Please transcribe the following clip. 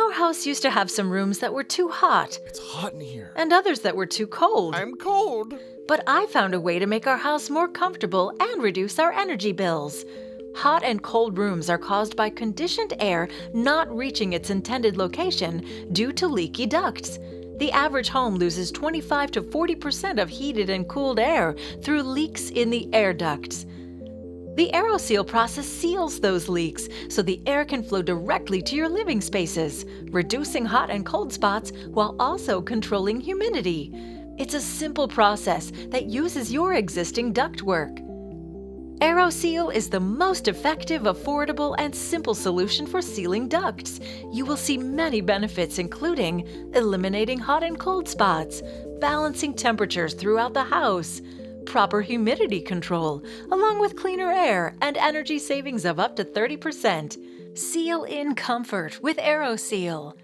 Our house used to have some rooms that were too hot It's hot in here. and others that were too cold. I'm cold. But I found a way to make our house more comfortable and reduce our energy bills. Hot and cold rooms are caused by conditioned air not reaching its intended location due to leaky ducts. The average home loses 25 to 40% of heated and cooled air through leaks in the air ducts. The Aeroseal process seals those leaks so the air can flow directly to your living spaces, reducing hot and cold spots while also controlling humidity. It's a simple process that uses your existing ductwork. Aeroseal is the most effective, affordable, and simple solution for sealing ducts. You will see many benefits, including eliminating hot and cold spots, balancing temperatures throughout the house, proper humidity control, along with cleaner air and energy savings of up to 30%. Seal in comfort with Aeroseal.